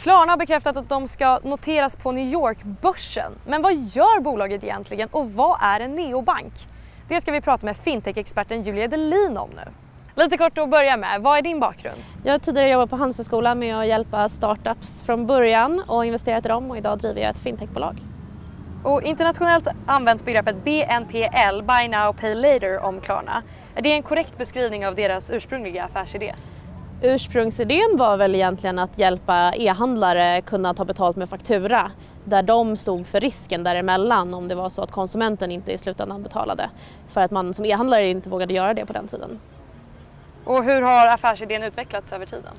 Klarna har bekräftat att de ska noteras på New York-börsen. Men vad gör bolaget egentligen och vad är en neobank? Det ska vi prata med fintech-experten Julia Delin om nu. Lite kort att börja med, vad är din bakgrund? Jag har tidigare jobbat på Handelshögskolan med att hjälpa startups från början och investerat i dem, och idag driver jag ett fintechbolag. Och internationellt används begreppet BNPL, Buy Now Pay Later, om Klarna. Är det en korrekt beskrivning av deras ursprungliga affärsidé? Ursprungsidén var väl egentligen att hjälpa e-handlare kunna ta betalt med faktura, där de stod för risken däremellan om det var så att konsumenten inte i slutändan betalade, för att man som e-handlare inte vågade göra det på den tiden. Och hur har affärsidén utvecklats över tiden?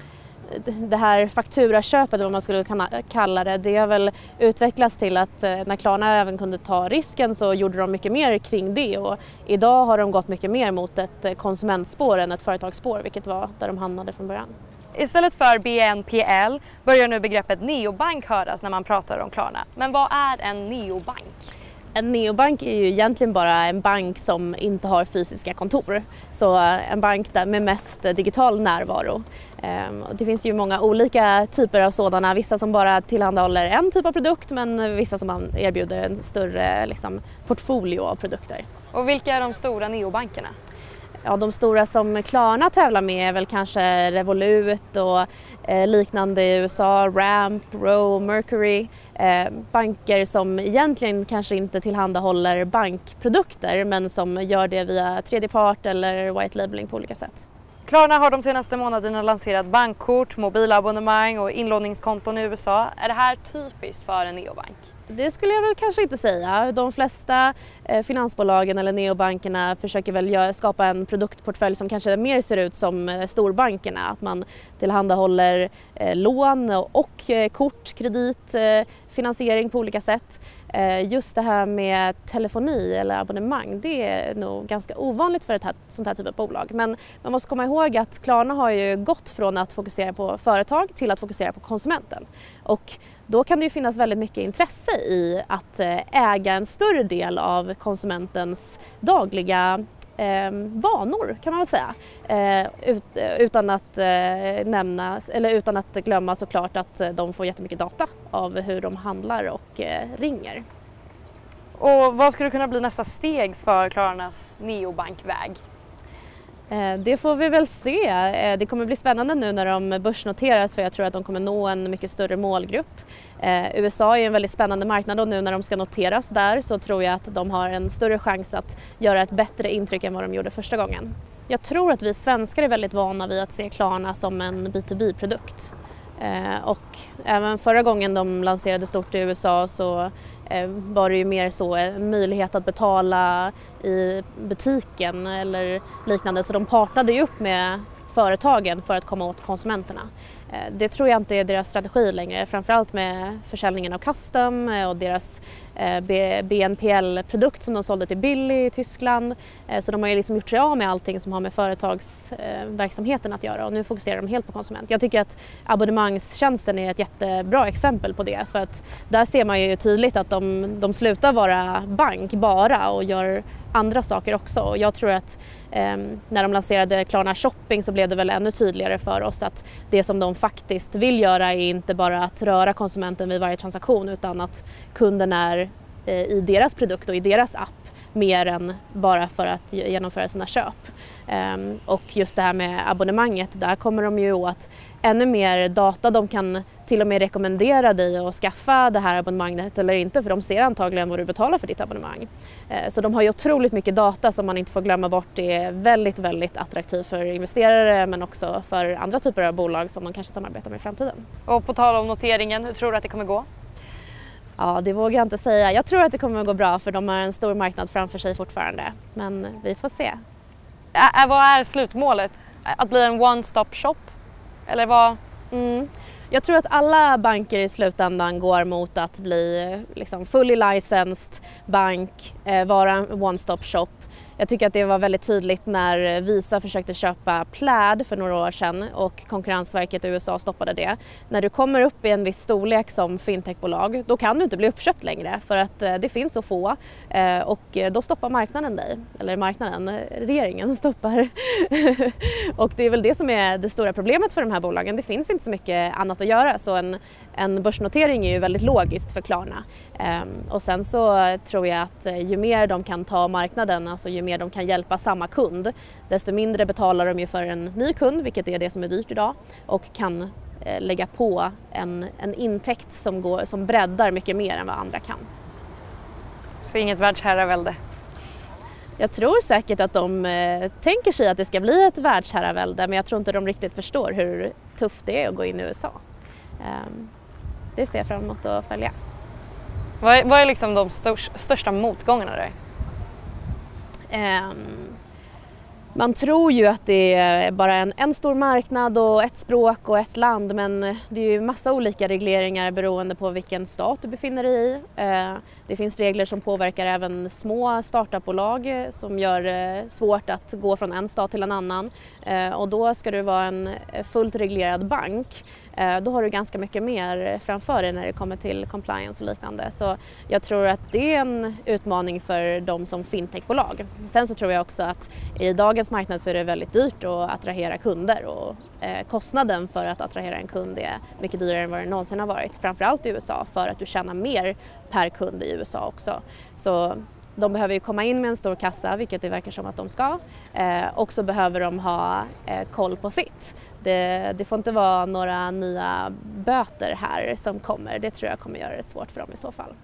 Det här fakturaköpet, vad man skulle kalla det, det har väl utvecklats till att när Klarna även kunde ta risken så gjorde de mycket mer kring det, och idag har de gått mycket mer mot ett konsumentspår än ett företagsspår, vilket var där de hamnade från början. Istället för BNPL börjar nu begreppet neobank höras när man pratar om Klarna. Men vad är en neobank? En neobank är ju egentligen bara en bank som inte har fysiska kontor. Så en bank där med mest digital närvaro. Det finns ju många olika typer av sådana. Vissa som bara tillhandahåller en typ av produkt, men vissa som erbjuder en större portfolio av produkter. Och vilka är de stora neobankerna? Ja, de stora som Klarna tävlar med är väl kanske Revolut och liknande i USA, Ramp, Row, Mercury. Banker som egentligen kanske inte tillhandahåller bankprodukter, men som gör det via tredje part eller white labeling på olika sätt. Klarna har de senaste månaderna lanserat bankkort, mobilabonnemang och inlåningskonton i USA. Är det här typiskt för en neobank? Det skulle jag väl kanske inte säga. De flesta finansbolagen eller neobankerna försöker väl skapa en produktportfölj som kanske mer ser ut som storbankerna. Att man tillhandahåller lån och kort, kredit, finansiering på olika sätt. Just det här med telefoni eller abonnemang, det är nog ganska ovanligt för ett sånt här typ av bolag. Men man måste komma ihåg att Klarna har ju gått från att fokusera på företag till att fokusera på konsumenten. Och då kan det ju finnas väldigt mycket intresse i att äga en större del av konsumentens dagliga vanor, kan man väl säga. Utan att glömma såklart att de får jättemycket data av hur de handlar och ringer. Och vad skulle kunna bli nästa steg för Klarnas neobankväg? Det får vi väl se. Det kommer bli spännande nu när de börsnoteras, för jag tror att de kommer nå en mycket större målgrupp. USA är en väldigt spännande marknad, och nu när de ska noteras där så tror jag att de har en större chans att göra ett bättre intryck än vad de gjorde första gången. Jag tror att vi svenskar är väldigt vana vid att se Klarna som en B2B-produkt. Och även förra gången de lanserade stort i USA så var det ju mer så en möjlighet att betala i butiken eller liknande, så de partnerade ju upp med företagen för att komma åt konsumenterna. Det tror jag inte är deras strategi längre, framförallt med försäljningen av Custom och deras BNPL-produkt som de sålde till Billy i Tyskland. Så de har ju gjort sig av med allting som har med företagsverksamheten att göra, och nu fokuserar de helt på konsument. Jag tycker att abonnemangstjänsten är ett jättebra exempel på det, för att där ser man ju tydligt att de slutar vara bank bara och gör andra saker också. Och jag tror att när de lanserade Klarna Shopping så blev det väl ännu tydligare för oss att det som de faktiskt vill göra är inte bara att röra konsumenten vid varje transaktion, utan att kunden är i deras produkt och i deras app mer än bara för att genomföra sina köp. Och just det här med abonnemanget, där kommer de ju åt ännu mer data. De kan till och med rekommendera dig att skaffa det här abonnemanget eller inte, för de ser antagligen vad du betalar för ditt abonnemang. Så de har ju otroligt mycket data som man inte får glömma bort. Det är väldigt, väldigt attraktivt för investerare, men också för andra typer av bolag som de kanske samarbetar med i framtiden. Och på tal om noteringen, hur tror du att det kommer gå? Ja, det vågar jag inte säga. Jag tror att det kommer att gå bra, för de har en stor marknad framför sig fortfarande. Men vi får se. Vad är slutmålet? Att bli en one-stop shop? Eller vad? Jag tror att alla banker i slutändan går mot att bli fully licensed bank, vara en one-stop shop. Jag tycker att det var väldigt tydligt när Visa försökte köpa Plaid för några år sedan och Konkurrensverket i USA stoppade det. När du kommer upp i en viss storlek som fintechbolag, då kan du inte bli uppköpt längre för att det finns så få och då stoppar marknaden dig. Eller marknaden, regeringen stoppar. Och det är väl det som är det stora problemet för de här bolagen. Det finns inte så mycket annat att göra, så en börsnotering är ju väldigt logiskt för Klarna. Och sen så tror jag att ju mer de kan ta marknaden, alltså ju mer de kan hjälpa samma kund, desto mindre betalar de ju för en ny kund, vilket är det som är dyrt idag, och kan lägga på en intäkt som breddar mycket mer än vad andra kan. Så inget världsherravälde? Jag tror säkert att de tänker sig att det ska bli ett världsherravälde, men jag tror inte de riktigt förstår hur tufft det är att gå in i USA. Det ser jag fram emot att följa. Vad är liksom de största motgångarna där? Man tror ju att det är bara en stor marknad och ett språk och ett land, men det är ju massa olika regleringar beroende på vilken stat du befinner dig i. Det finns regler som påverkar även små startupbolag som gör det svårt att gå från en stat till en annan. Och då ska du vara en fullt reglerad bank. Då har du ganska mycket mer framför dig när det kommer till compliance och liknande. Så jag tror att det är en utmaning för dem som fintechbolag. Sen så tror jag också att i dagens marknad så är det väldigt dyrt att attrahera kunder och kostnaden för att attrahera en kund är mycket dyrare än vad det någonsin har varit. Framförallt i USA, för att du tjänar mer per kund i USA också. Så de behöver ju komma in med en stor kassa, vilket det verkar som att de ska. Och så behöver de ha koll på sitt. Det får inte vara några nya böter här som kommer. Det tror jag kommer göra det svårt för dem i så fall.